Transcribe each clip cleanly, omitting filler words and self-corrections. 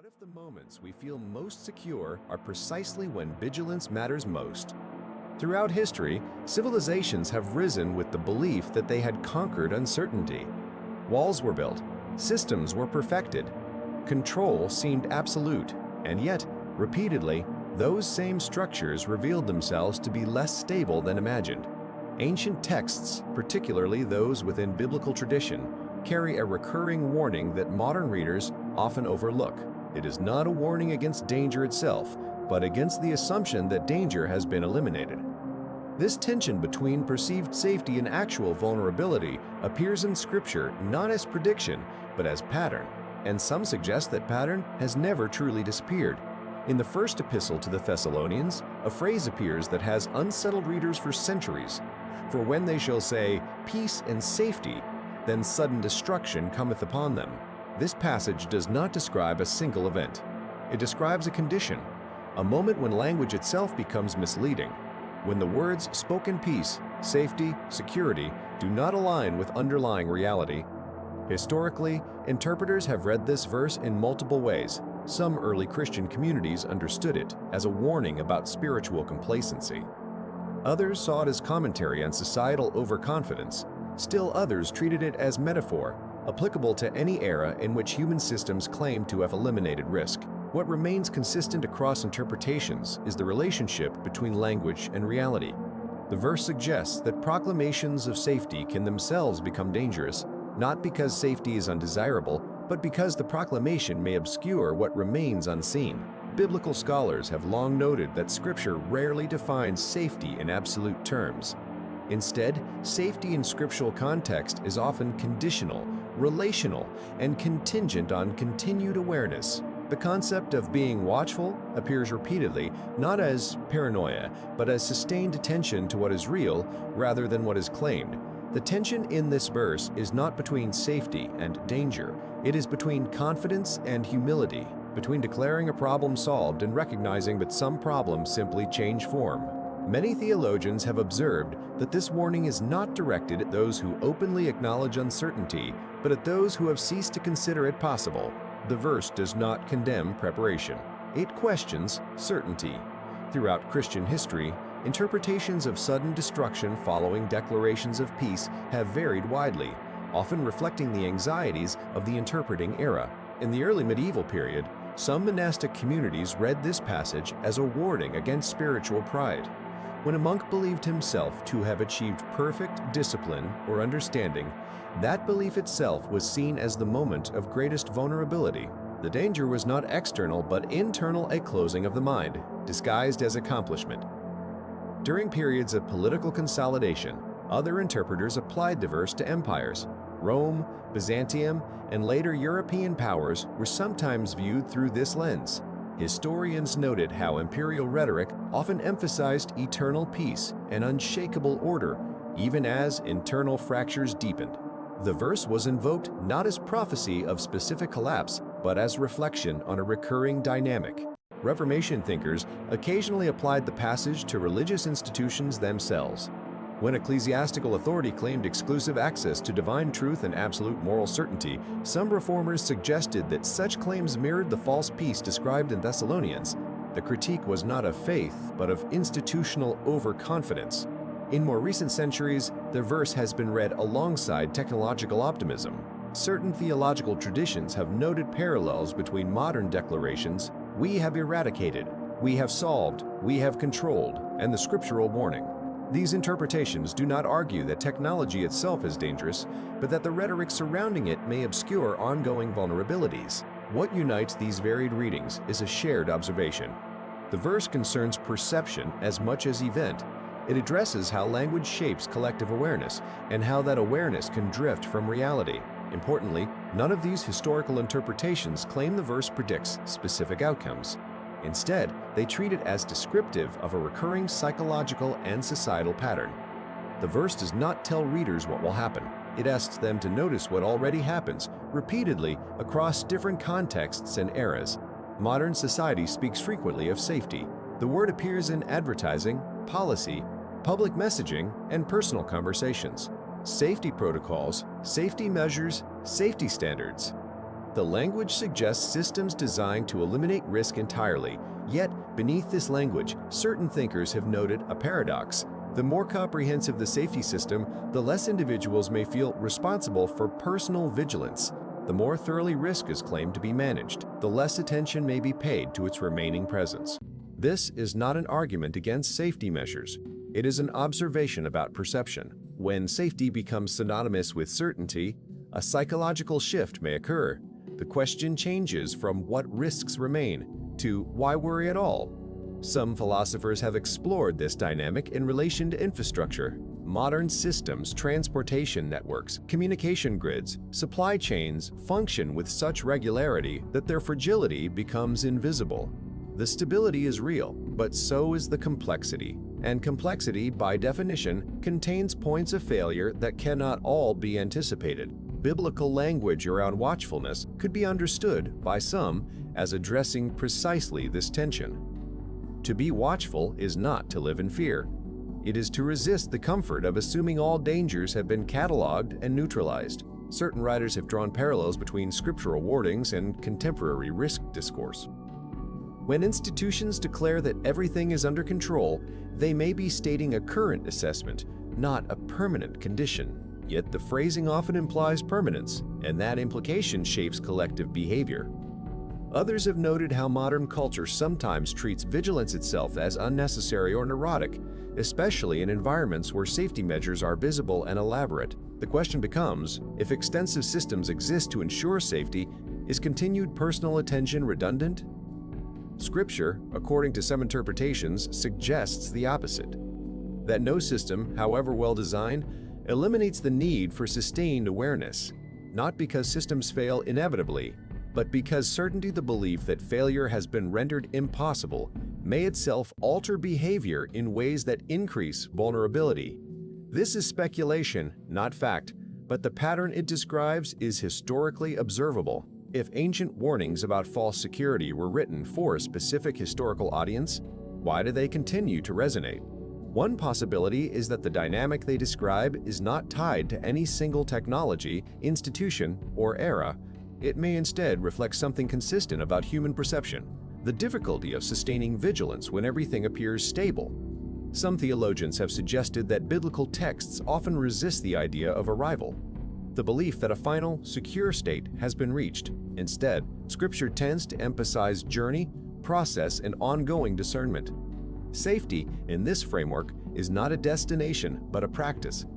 if the moments we feel most secure are precisely when vigilance matters most? Throughout history, civilizations have risen with the belief that they had conquered uncertainty. Walls were built, systems were perfected, control seemed absolute, and yet, repeatedly, those same structures revealed themselves to be less stable than imagined. Ancient texts, particularly those within biblical tradition, carry a recurring warning that modern readers often overlook. It is not a warning against danger itself, but against the assumption that danger has been eliminated. This tension between perceived safety and actual vulnerability appears in Scripture not as prediction, but as pattern, and some suggest that pattern has never truly disappeared. In the first epistle to the Thessalonians, a phrase appears that has unsettled readers for centuries. For when they shall say, peace and safety, then sudden destruction cometh upon them. This passage does not describe a single event. It describes a condition, a moment when language itself becomes misleading, when the words spoken peace, safety, security do not align with underlying reality. Historically, interpreters have read this verse in multiple ways. Some early Christian communities understood it as a warning about spiritual complacency. Others saw it as commentary on societal overconfidence. Still others treated it as metaphor, applicable to any era in which human systems claim to have eliminated risk. What remains consistent across interpretations is the relationship between language and reality. The verse suggests that proclamations of safety can themselves become dangerous, not because safety is undesirable, but because the proclamation may obscure what remains unseen. Biblical scholars have long noted that Scripture rarely defines safety in absolute terms. Instead, safety in scriptural context is often conditional, relational, and contingent on continued awareness. The concept of being watchful appears repeatedly, not as paranoia, but as sustained attention to what is real rather than what is claimed. The tension in this verse is not between safety and danger. It is between confidence and humility, between declaring a problem solved and recognizing that some problems simply change form. Many theologians have observed that this warning is not directed at those who openly acknowledge uncertainty, but at those who have ceased to consider it possible. The verse does not condemn preparation. It questions certainty. Throughout Christian history, interpretations of sudden destruction following declarations of peace have varied widely, often reflecting the anxieties of the interpreting era. In the early medieval period, some monastic communities read this passage as a warning against spiritual pride. When a monk believed himself to have achieved perfect discipline or understanding, that belief itself was seen as the moment of greatest vulnerability. The danger was not external but internal, a closing of the mind, disguised as accomplishment. During periods of political consolidation, other interpreters applied the verse to empires. Rome, Byzantium, and later European powers were sometimes viewed through this lens. Historians noted how imperial rhetoric often emphasized eternal peace and unshakable order, even as internal fractures deepened. The verse was invoked not as prophecy of specific collapse, but as reflection on a recurring dynamic. Reformation thinkers occasionally applied the passage to religious institutions themselves. When ecclesiastical authority claimed exclusive access to divine truth and absolute moral certainty, some reformers suggested that such claims mirrored the false peace described in Thessalonians. The critique was not of faith, but of institutional overconfidence. In more recent centuries, the verse has been read alongside technological optimism. Certain theological traditions have noted parallels between modern declarations, "We have eradicated," "We have solved," "We have controlled," and the scriptural warning. These interpretations do not argue that technology itself is dangerous, but that the rhetoric surrounding it may obscure ongoing vulnerabilities. What unites these varied readings is a shared observation. The verse concerns perception as much as event. It addresses how language shapes collective awareness and how that awareness can drift from reality. Importantly, none of these historical interpretations claim the verse predicts specific outcomes. Instead, they treat it as descriptive of a recurring psychological and societal pattern. The verse does not tell readers what will happen. It asks them to notice what already happens, repeatedly across different contexts and eras. Modern society speaks frequently of safety. The word appears in advertising, policy, public messaging, and personal conversations. Safety protocols, safety measures, safety standards. The language suggests systems designed to eliminate risk entirely, yet beneath this language, certain thinkers have noted a paradox. The more comprehensive the safety system, the less individuals may feel responsible for personal vigilance. The more thoroughly risk is claimed to be managed, the less attention may be paid to its remaining presence. This is not an argument against safety measures. It is an observation about perception. When safety becomes synonymous with certainty, a psychological shift may occur. The question changes from what risks remain to why worry at all. Some philosophers have explored this dynamic in relation to infrastructure. Modern systems, transportation networks, communication grids, supply chains function with such regularity that their fragility becomes invisible. The stability is real, but so is the complexity. And complexity, by definition, contains points of failure that cannot all be anticipated. Biblical language around watchfulness could be understood by some as addressing precisely this tension. To be watchful is not to live in fear. It is to resist the comfort of assuming all dangers have been cataloged and neutralized. Certain writers have drawn parallels between scriptural warnings and contemporary risk discourse. When institutions declare that everything is under control, they may be stating a current assessment, not a permanent condition. Yet the phrasing often implies permanence, and that implication shapes collective behavior. Others have noted how modern culture sometimes treats vigilance itself as unnecessary or neurotic, especially in environments where safety measures are visible and elaborate. The question becomes, if extensive systems exist to ensure safety, is continued personal attention redundant? Scripture, according to some interpretations, suggests the opposite. That no system, however well designed, eliminates the need for sustained awareness, not because systems fail inevitably, but because certainty, the belief that failure has been rendered impossible, may itself alter behavior in ways that increase vulnerability. This is speculation, not fact, but the pattern it describes is historically observable. If ancient warnings about false security were written for a specific historical audience, why do they continue to resonate? One possibility is that the dynamic they describe is not tied to any single technology, institution, or era. It may instead reflect something consistent about human perception, the difficulty of sustaining vigilance when everything appears stable. Some theologians have suggested that biblical texts often resist the idea of arrival, the belief that a final, secure state has been reached. Instead, Scripture tends to emphasize journey, process, and ongoing discernment. Safety, in this framework, is not a destination but a practice.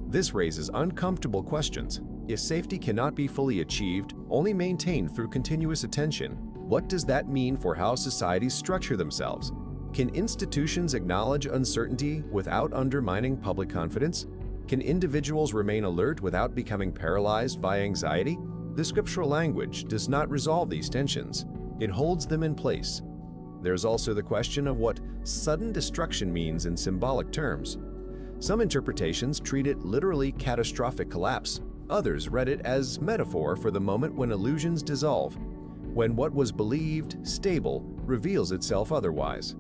This raises uncomfortable questions. If safety cannot be fully achieved, only maintained through continuous attention, what does that mean for how societies structure themselves? Can institutions acknowledge uncertainty without undermining public confidence? Can individuals remain alert without becoming paralyzed by anxiety? The scriptural language does not resolve these tensions. It holds them in place. There's also the question of what sudden destruction means in symbolic terms. Some interpretations treat it literally catastrophic collapse. Others read it as metaphor for the moment when illusions dissolve, when what was believed stable reveals itself otherwise.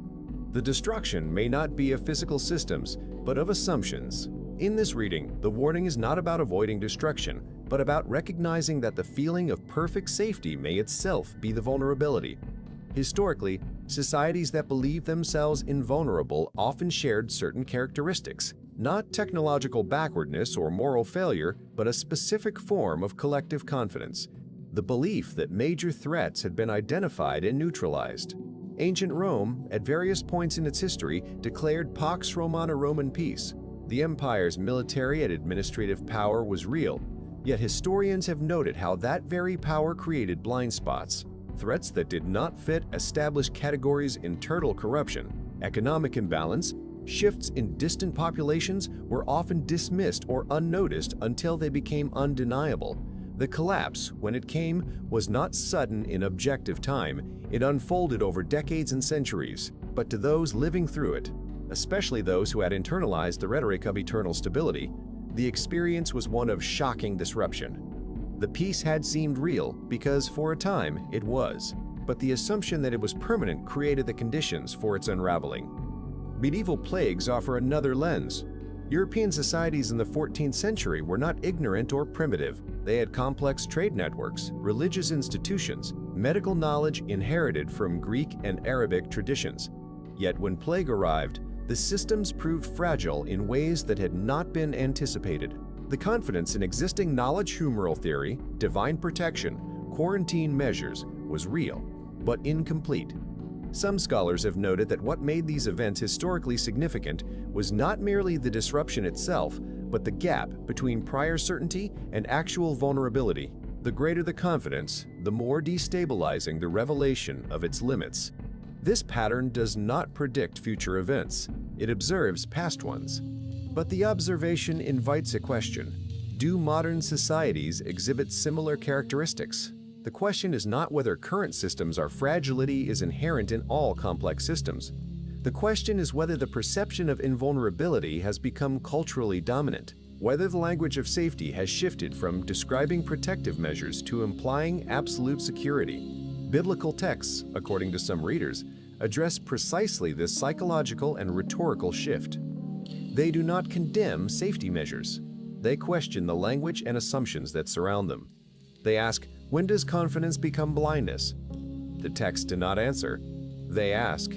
The destruction may not be of physical systems, but of assumptions. In this reading, the warning is not about avoiding destruction, but about recognizing that the feeling of perfect safety may itself be the vulnerability. Historically, societies that believed themselves invulnerable often shared certain characteristics, not technological backwardness or moral failure, but a specific form of collective confidence, the belief that major threats had been identified and neutralized. Ancient Rome, at various points in its history, declared Pax Romana, Roman peace. The empire's military and administrative power was real, yet historians have noted how that very power created blind spots. Threats that did not fit established categories: internal corruption, economic imbalance, shifts in distant populations were often dismissed or unnoticed until they became undeniable. The collapse, when it came, was not sudden in objective time. It unfolded over decades and centuries. But to those living through it, especially those who had internalized the rhetoric of eternal stability, the experience was one of shocking disruption. The peace had seemed real because, for a time, it was, but the assumption that it was permanent created the conditions for its unraveling. Medieval plagues offer another lens. European societies in the 14th century were not ignorant or primitive. They had complex trade networks, religious institutions, medical knowledge inherited from Greek and Arabic traditions. Yet when plague arrived, the systems proved fragile in ways that had not been anticipated. The confidence in existing knowledge, humoral theory, divine protection, quarantine measures was real, but incomplete. Some scholars have noted that what made these events historically significant was not merely the disruption itself, but the gap between prior certainty and actual vulnerability. The greater the confidence, the more destabilizing the revelation of its limits. This pattern does not predict future events. It observes past ones. But the observation invites a question. Do modern societies exhibit similar characteristics? The question is not whether current systems are fragility is inherent in all complex systems. The question is whether the perception of invulnerability has become culturally dominant, whether the language of safety has shifted from describing protective measures to implying absolute security. Biblical texts, according to some readers, address precisely this psychological and rhetorical shift. They do not condemn safety measures. They question the language and assumptions that surround them. They ask, when does confidence become blindness? The texts do not answer. They ask.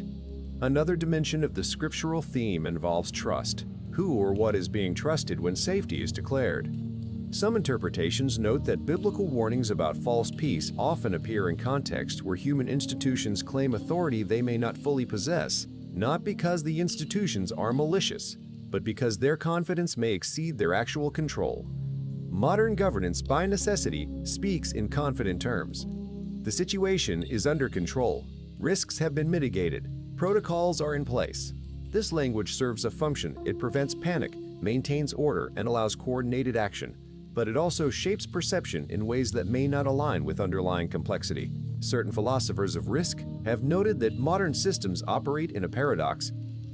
Another dimension of the scriptural theme involves trust. Who or what is being trusted when safety is declared? Some interpretations note that biblical warnings about false peace often appear in contexts where human institutions claim authority they may not fully possess, not because the institutions are malicious, but because their confidence may exceed their actual control. Modern governance, by necessity, speaks in confident terms. The situation is under control. Risks have been mitigated. Protocols are in place. This language serves a function. It prevents panic, maintains order, and allows coordinated action. But it also shapes perception in ways that may not align with underlying complexity. Certain philosophers of risk have noted that modern systems operate in a paradox.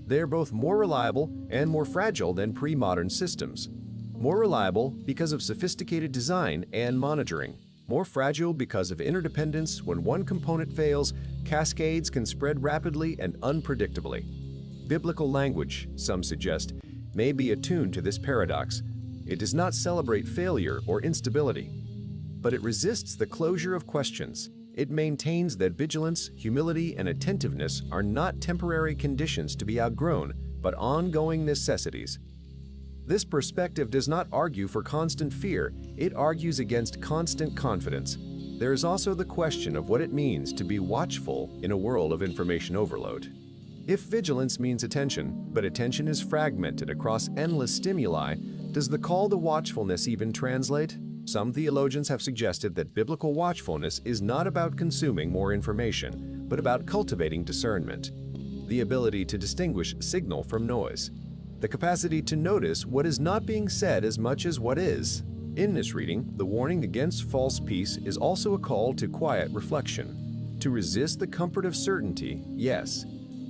They are both more reliable and more fragile than pre-modern systems. More reliable because of sophisticated design and monitoring. More fragile because of interdependence. When one component fails, cascades can spread rapidly and unpredictably. Biblical language, some suggest, may be attuned to this paradox. It does not celebrate failure or instability, but it resists the closure of questions. It maintains that vigilance, humility, and attentiveness are not temporary conditions to be outgrown, but ongoing necessities. This perspective does not argue for constant fear, it argues against constant confidence. There is also the question of what it means to be watchful in a world of information overload. If vigilance means attention, but attention is fragmented across endless stimuli, does the call to watchfulness even translate? Some theologians have suggested that biblical watchfulness is not about consuming more information, but about cultivating discernment, the ability to distinguish signal from noise, the capacity to notice what is not being said as much as what is. In this reading, the warning against false peace is also a call to quiet reflection, to resist the comfort of certainty, yes,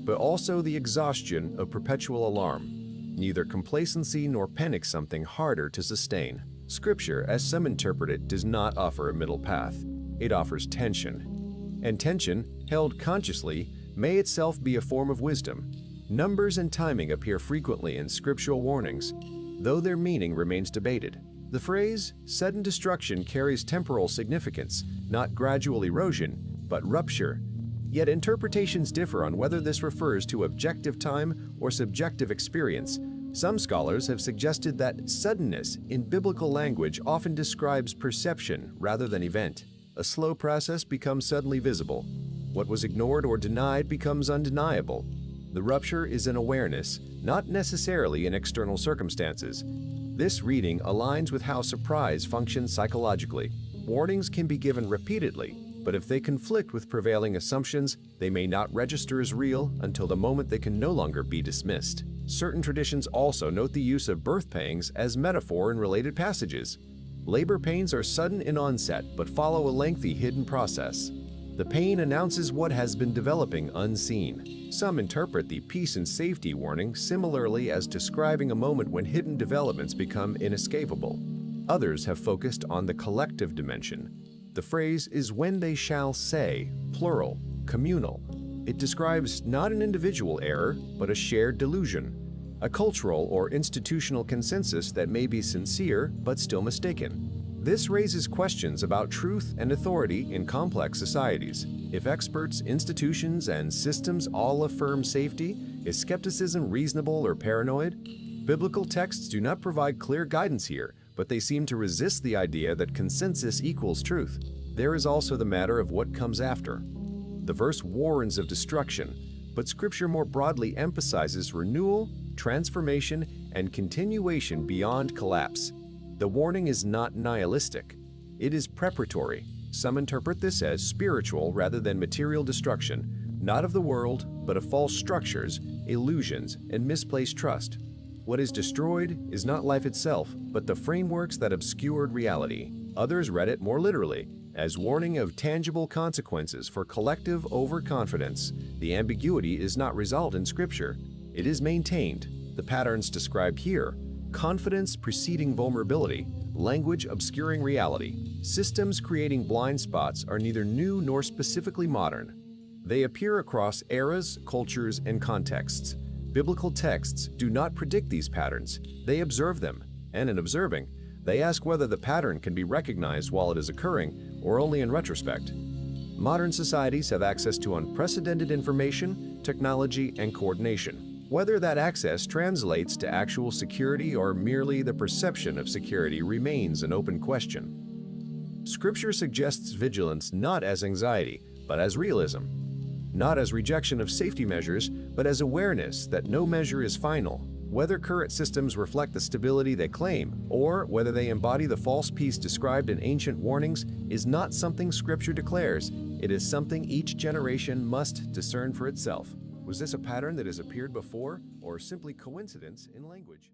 but also the exhaustion of perpetual alarm. Neither complacency nor panic, something harder to sustain. Scripture, as some interpret it, does not offer a middle path. It offers tension. And tension, held consciously, may itself be a form of wisdom. Numbers and timing appear frequently in scriptural warnings, though their meaning remains debated. The phrase, sudden destruction, carries temporal significance, not gradual erosion, but rupture. Yet interpretations differ on whether this refers to objective time or subjective experience. Some scholars have suggested that suddenness in biblical language often describes perception rather than event. A slow process becomes suddenly visible. What was ignored or denied becomes undeniable. The rupture is an awareness, not necessarily in external circumstances. This reading aligns with how surprise functions psychologically. Warnings can be given repeatedly, but if they conflict with prevailing assumptions, they may not register as real until the moment they can no longer be dismissed. Certain traditions also note the use of birth pangs as metaphor in related passages. Labor pains are sudden in onset, but follow a lengthy hidden process. The pain announces what has been developing unseen. Some interpret the peace and safety warning similarly as describing a moment when hidden developments become inescapable. Others have focused on the collective dimension. The phrase is when they shall say, plural, communal. It describes not an individual error, but a shared delusion, a cultural or institutional consensus that may be sincere but still mistaken. This raises questions about truth and authority in complex societies. If experts, institutions, and systems all affirm safety, is skepticism reasonable or paranoid? Biblical texts do not provide clear guidance here, but they seem to resist the idea that consensus equals truth. There is also the matter of what comes after. The verse warns of destruction, but Scripture more broadly emphasizes renewal, transformation, and continuation beyond collapse. The warning is not nihilistic. It is preparatory. Some interpret this as spiritual rather than material destruction, not of the world, but of false structures, illusions, and misplaced trust. What is destroyed is not life itself, but the frameworks that obscured reality. Others read it more literally, as warning of tangible consequences for collective overconfidence. The ambiguity is not resolved in Scripture. It is maintained. The patterns described here: confidence preceding vulnerability, language obscuring reality, systems creating blind spots, are neither new nor specifically modern. They appear across eras, cultures, and contexts. Biblical texts do not predict these patterns. They observe them, and in observing, they ask whether the pattern can be recognized while it is occurring or only in retrospect. Modern societies have access to unprecedented information, technology, and coordination. Whether that access translates to actual security or merely the perception of security remains an open question. Scripture suggests vigilance not as anxiety, but as realism. Not as rejection of safety measures, but as awareness that no measure is final. Whether current systems reflect the stability they claim, or whether they embody the false peace described in ancient warnings, is not something Scripture declares. It is something each generation must discern for itself. Was this a pattern that has appeared before, or simply coincidence in language?